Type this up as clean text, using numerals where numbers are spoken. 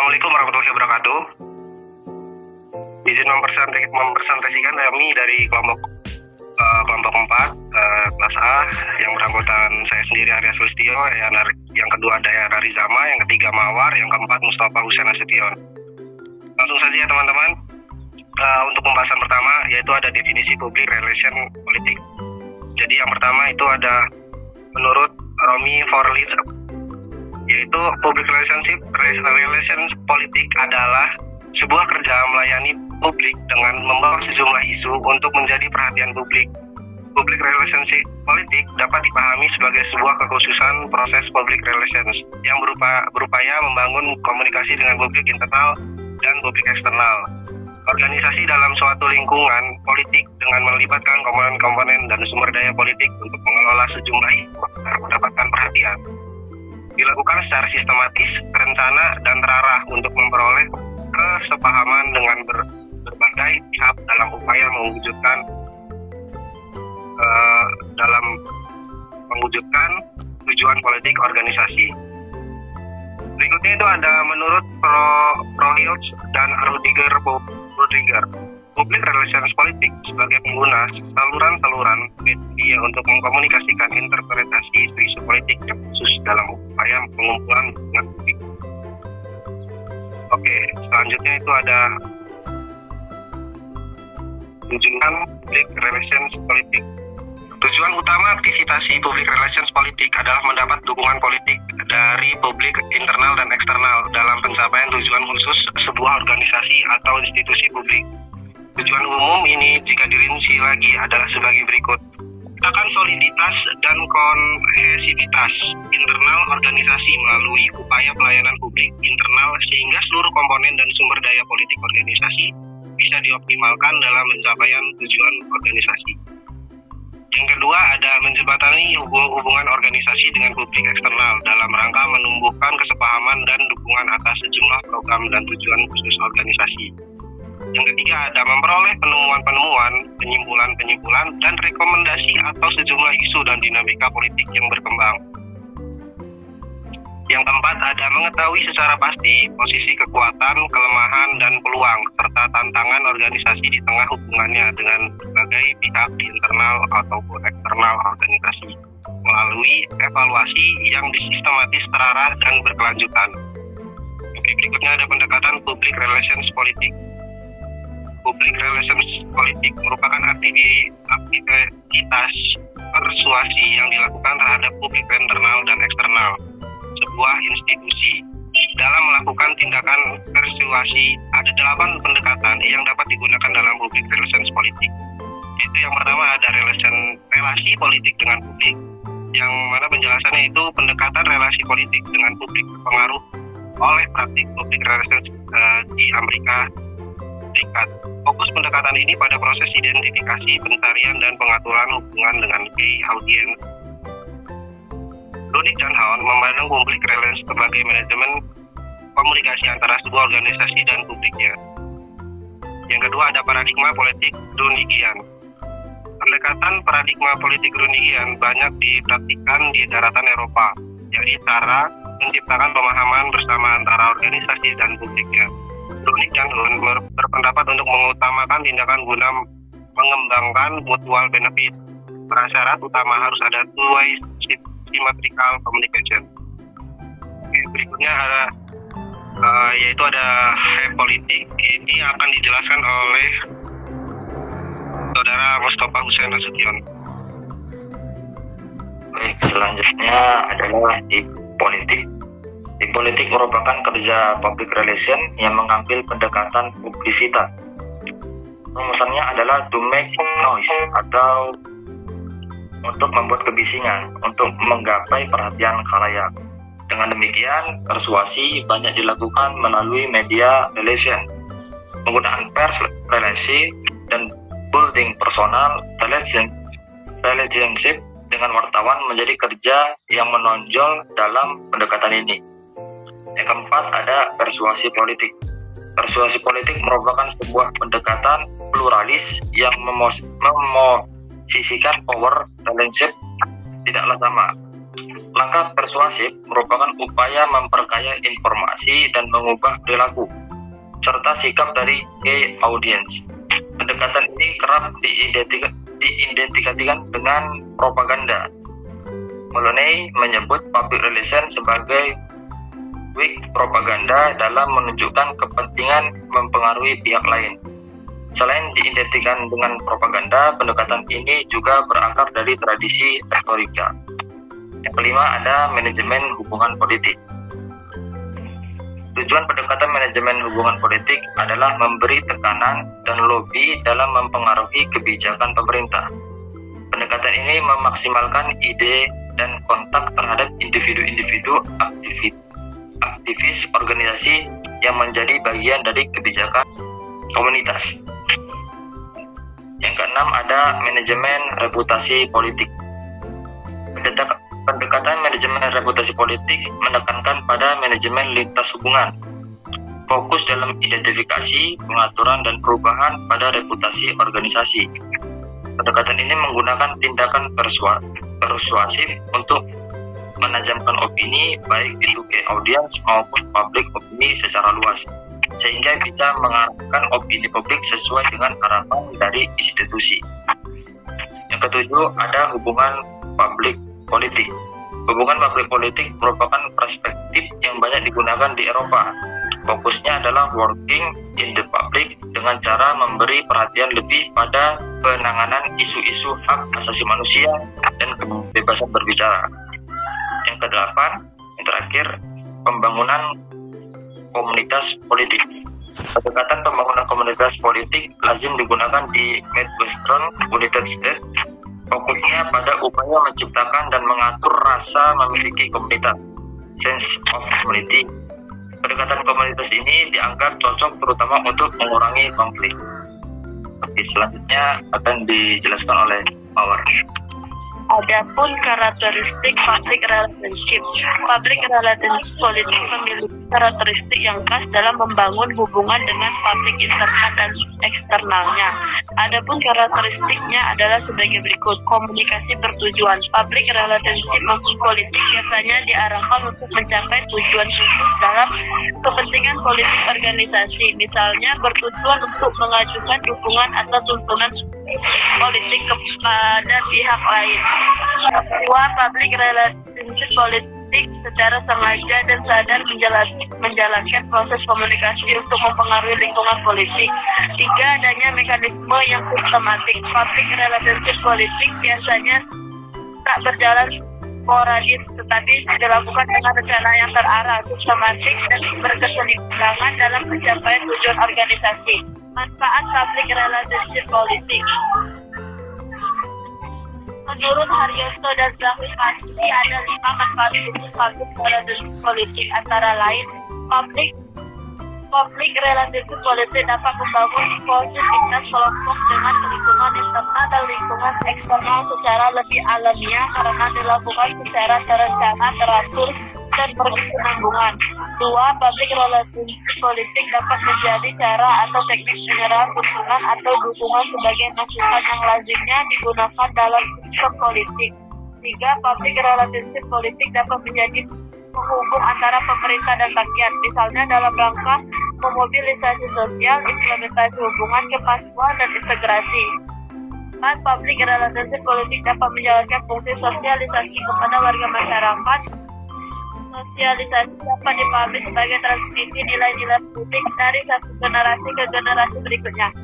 Assalamualaikum warahmatullahi wabarakatuh. Izin mempresentasikan kami dari kelompok 4 kelas A yang beranggotaan saya sendiri Arya Sulistyo, yang kedua Dayana Rizama, yang ketiga Mawar, yang keempat Mustafa Husain Nasution. Langsung saja teman-teman, untuk pembahasan pertama yaitu ada definisi public relation politik. Jadi yang pertama itu ada menurut Romy Forlitz, yaitu public relations politik adalah sebuah kerja melayani publik dengan membawa sejumlah isu untuk menjadi perhatian publik. Public relationship politik dapat dipahami sebagai sebuah kekhususan proses public relations yang berupaya membangun komunikasi dengan publik internal dan publik eksternal. Organisasi dalam suatu lingkungan politik dengan melibatkan komponen-komponen dan sumber daya politik untuk mengelola sejumlah isu agar mendapatkan perhatian. Dilakukan secara sistematis, terencana, dan terarah untuk memperoleh kesepahaman dengan berbagai pihak dalam upaya mewujudkan tujuan politik organisasi. Berikutnya itu ada menurut Prohiltz dan Rudiger, public relations politik sebagai pengguna saluran-saluran media untuk mengkomunikasikan interpretasi isu-isu politik yang khusus dalam upaya pengumpulan dukungan publik. Oke, selanjutnya itu ada tujuan public relations politik. Tujuan utama aktivitas public relations politik adalah mendapat dukungan politik dari publik internal dan eksternal dalam pencapaian tujuan khusus sebuah organisasi atau institusi publik. Tujuan umum ini jika dirinci lagi adalah sebagai berikut. Akan soliditas dan kohesivitas internal organisasi melalui upaya pelayanan publik internal sehingga seluruh komponen dan sumber daya politik organisasi bisa dioptimalkan dalam pencapaian tujuan organisasi. Yang kedua ada menjembatani hubungan organisasi dengan publik eksternal dalam rangka menumbuhkan kesepahaman dan dukungan atas sejumlah program dan tujuan khusus organisasi. Yang ketiga ada memperoleh penemuan-penemuan, penyimpulan-penyimpulan, dan rekomendasi atau sejumlah isu dan dinamika politik yang berkembang. Yang keempat ada mengetahui secara pasti posisi kekuatan, kelemahan, dan peluang, serta tantangan organisasi di tengah hubungannya dengan berbagai pihak di internal ataupun eksternal organisasi, melalui evaluasi yang sistematis, terarah, dan berkelanjutan. Oke, berikutnya ada pendekatan public relations politik. Public relations politik merupakan aktivitas persuasi yang dilakukan terhadap publik internal dan eksternal sebuah institusi. Dalam melakukan tindakan persuasi, ada 8 pendekatan yang dapat digunakan dalam public relations politik. Itu yang pertama ada relasi politik dengan publik, yang mana penjelasannya itu pendekatan relasi politik dengan publik terpengaruh oleh praktik public relations di Amerika Serikat. Fokus pendekatan ini pada proses identifikasi, pencarian, dan pengaturan hubungan dengan key audience. Rooney dan Hawn memandang public relations sebagai manajemen komunikasi antara sebuah organisasi dan publiknya. Yang kedua ada paradigma politik Rundigian. Pendekatan paradigma politik Rundigian banyak dipraktikkan di daratan Eropa, yaitu cara menciptakan pemahaman bersama antara organisasi dan publiknya. Rooney dan Hawn berpendapat untuk mengutamakan tindakan guna mengembangkan mutual benefit. Prasyarat utama harus ada two-way symmetrical communication. Oke, berikutnya ada yaitu ada politik. Ini akan dijelaskan oleh Saudara Mustafa Husain Nasution. Baik, selanjutnya adalah di politik. Di politik merupakan kerja public relation yang mengambil pendekatan publisitas. Rumusannya adalah to make noise atau untuk membuat kebisingan, untuk menggapai perhatian khalayak. Dengan demikian, persuasi banyak dilakukan melalui media relation, penggunaan pers relasi, dan building personal relationship dengan wartawan menjadi kerja yang menonjol dalam pendekatan ini. Yang keempat ada persuasi politik. Persuasi politik merupakan sebuah pendekatan pluralis yang memosisikan power relationship tidaklah sama. Langkah persuasif merupakan upaya memperkaya informasi dan mengubah perilaku serta sikap dari key audience. Pendekatan ini kerap diidentikan dengan propaganda. Moloney menyebut public relations sebagai weak propaganda dalam menunjukkan kepentingan mempengaruhi pihak lain. Selain diidentikan dengan propaganda, pendekatan ini juga berakar dari tradisi retorika. Yang kelima ada manajemen hubungan politik. Tujuan pendekatan manajemen hubungan politik adalah memberi tekanan dan lobby dalam mempengaruhi kebijakan pemerintah. Pendekatan ini memaksimalkan ide dan kontak terhadap individu-individu aktivis organisasi yang menjadi bagian dari kebijakan komunitas. Yang keenam ada manajemen reputasi politik. Pendekatan manajemen reputasi politik menekankan pada manajemen lintas hubungan, fokus dalam identifikasi, pengaturan, dan perubahan pada reputasi organisasi. Pendekatan ini menggunakan tindakan persuasif untuk menajamkan opini, baik itu ke audiens maupun publik opini secara luas, sehingga bisa mengarahkan opini publik sesuai dengan harapan dari institusi. Yang ketujuh ada hubungan publik politik. Hubungan publik politik merupakan perspektif yang banyak digunakan di Eropa. Fokusnya adalah working in the public dengan cara memberi perhatian lebih pada penanganan isu-isu hak asasi manusia dan kebebasan berbicara. Yang kedelapan, yang terakhir, pembangunan komunitas politik. Pendekatan pembangunan komunitas politik lazim digunakan di Midwestern United States. Fokusnya pada upaya menciptakan dan mengatur rasa memiliki komunitas, sense of community. Pendekatan komunitas ini dianggap cocok terutama untuk mengurangi konflik. Oke, selanjutnya akan dijelaskan oleh Mawar. Adapun karakteristik public relationship. Public relations politik memiliki karakteristik yang khas dalam membangun hubungan dengan publik internal dan eksternalnya. Adapun karakteristiknya adalah sebagai berikut. Komunikasi bertujuan. Public relationship politik biasanya diarahkan untuk mencapai tujuan khusus dalam kepentingan politik organisasi. Misalnya bertujuan untuk mengajukan dukungan atau tuntunan politik kepada pihak lain. Dua, public relationship politik secara sengaja dan sadar menjalankan proses komunikasi untuk mempengaruhi lingkungan politik. Tiga, adanya mekanisme yang sistematik. Public relationship politik biasanya tak berjalan sporadis, tetapi dilakukan dengan rencana yang terarah, sistematik, dan berkesinambungan dalam pencapaian tujuan organisasi. Manfaat public relationship politik. Menurut Haryanto dan Zahri pasti ada 5 manfaat khusus public relationship politik, antara lain public relationship politik dapat membangun positivitas kelompok dengan lingkungan internal dan lingkungan eksternal secara lebih alamiah karena dilakukan secara terencana, teratur, dan berkesinambungan. Dua, public relationship politik dapat menjadi cara atau teknik penyerahan dukungan atau dukungan sebagai masukan yang lazimnya digunakan dalam sistem politik. Tiga, public relationship politik dapat menjadi penghubung antara pemerintah dan rakyat, misalnya dalam rangka memobilisasi sosial, implementasi hubungan kepatuhan dan integrasi. Empat, public relationship politik dapat menjalankan fungsi sosialisasi kepada warga masyarakat. Sosialisasi dapat dipahami sebagai transmisi nilai-nilai politik dari satu generasi ke generasi berikutnya.